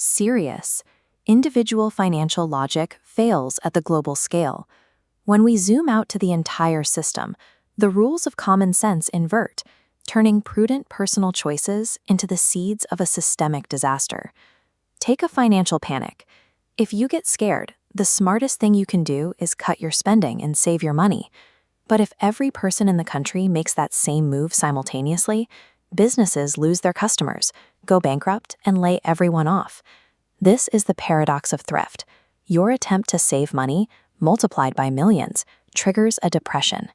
serious. Individual financial logic fails at the global scale. When we zoom out to the entire system, the rules of common sense invert, turning prudent personal choices into the seeds of a systemic disaster. Take a financial panic. If you get scared, the smartest thing you can do is cut your spending and save your money. But if every person in the country makes that same move simultaneously, businesses lose their customers, go bankrupt, and lay everyone off. This is the paradox of thrift. Your attempt to save money, multiplied by millions, triggers a depression.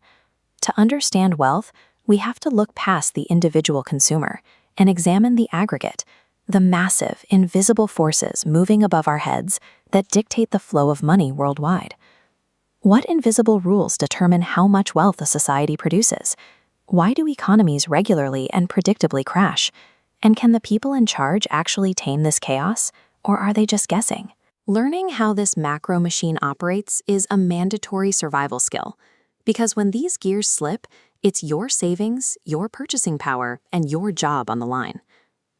To understand wealth, we have to look past the individual consumer and examine the aggregate, the massive, invisible forces moving above our heads that dictate the flow of money worldwide. What invisible rules determine how much wealth a society produces? Why do economies regularly and predictably crash? And can the people in charge actually tame this chaos, or are they just guessing? Learning how this macro machine operates is a mandatory survival skill, because when these gears slip, it's your savings, your purchasing power, and your job on the line.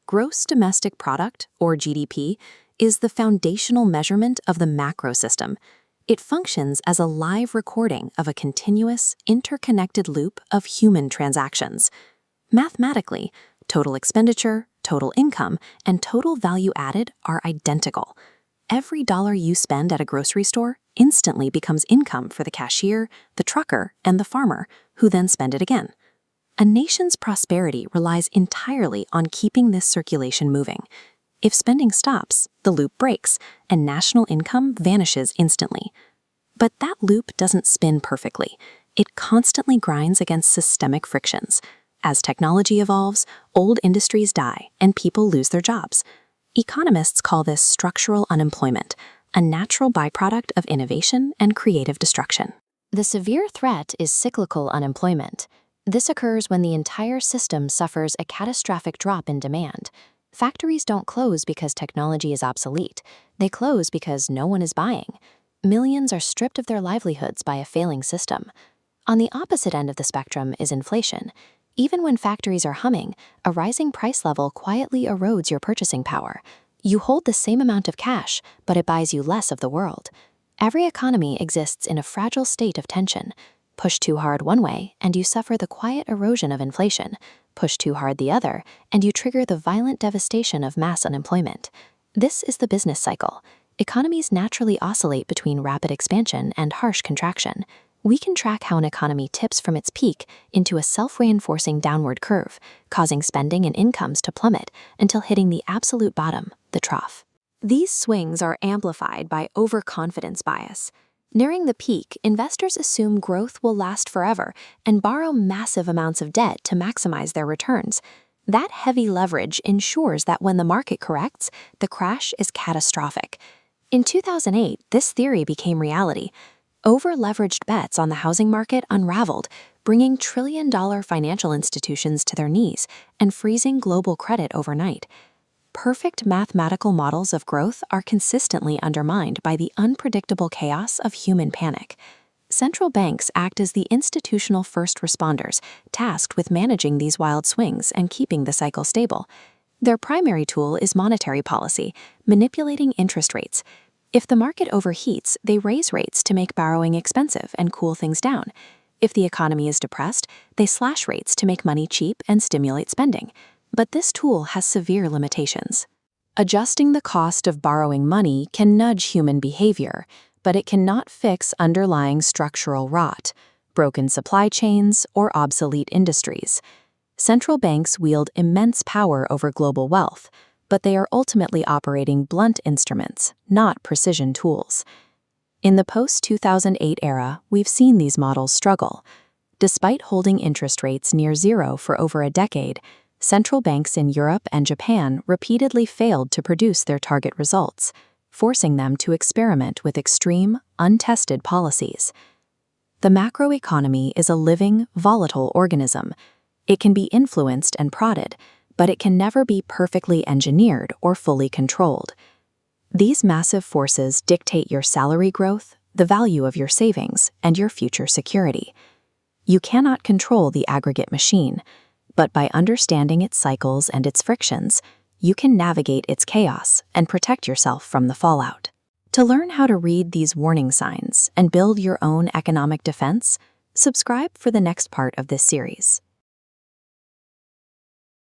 Gross domestic product, or GDP, is the foundational measurement of the macro system. It functions as a live recording of a continuous, interconnected loop of human transactions. Mathematically, total expenditure, total income, and total value added are identical. Every dollar you spend at a grocery store instantly becomes income for the cashier, the trucker, and the farmer, who then spend it again. A nation's prosperity relies entirely on keeping this circulation moving. If spending stops, the loop breaks, and national income vanishes instantly. But that loop doesn't spin perfectly. It constantly grinds against systemic frictions. As technology evolves, old industries die, and people lose their jobs. Economists call this structural unemployment, a natural byproduct of innovation and creative destruction. The severe threat is cyclical unemployment. This occurs when the entire system suffers a catastrophic drop in demand. Factories don't close because technology is obsolete. They close because no one is buying. Millions are stripped of their livelihoods by a failing system. On the opposite end of the spectrum is inflation. Even when factories are humming, a rising price level quietly erodes your purchasing power. You hold the same amount of cash, but it buys you less of the world. Every economy exists in a fragile state of tension. Push too hard one way, and you suffer the quiet erosion of inflation. Push too hard the other, and you trigger the violent devastation of mass unemployment. This is the business cycle. Economies naturally oscillate between rapid expansion and harsh contraction. We can track how an economy tips from its peak into a self-reinforcing downward curve, causing spending and incomes to plummet until hitting the absolute bottom, the trough. These swings are amplified by overconfidence bias. Nearing the peak, investors assume growth will last forever and borrow massive amounts of debt to maximize their returns. That heavy leverage ensures that when the market corrects, the crash is catastrophic. In 2008, this theory became reality. Over-leveraged bets on the housing market unraveled, bringing trillion-dollar financial institutions to their knees and freezing global credit overnight. Perfect mathematical models of growth are consistently undermined by the unpredictable chaos of human panic. Central banks act as the institutional first responders, tasked with managing these wild swings and keeping the cycle stable. Their primary tool is monetary policy, manipulating interest rates. If the market overheats, they raise rates to make borrowing expensive and cool things down. If the economy is depressed, they slash rates to make money cheap and stimulate spending. But this tool has severe limitations. Adjusting the cost of borrowing money can nudge human behavior, but it cannot fix underlying structural rot, broken supply chains, or obsolete industries. Central banks wield immense power over global wealth, but they are ultimately operating blunt instruments, not precision tools. In the post-2008 era, we've seen these models struggle. Despite holding interest rates near zero for over a decade, central banks in Europe and Japan repeatedly failed to produce their target results, forcing them to experiment with extreme, untested policies. The macroeconomy is a living, volatile organism. It can be influenced and prodded, but it can never be perfectly engineered or fully controlled. These massive forces dictate your salary growth, the value of your savings, and your future security. You cannot control the aggregate machine, but by understanding its cycles and its frictions, you can navigate its chaos and protect yourself from the fallout. To learn how to read these warning signs and build your own economic defense, subscribe for the next part of this series.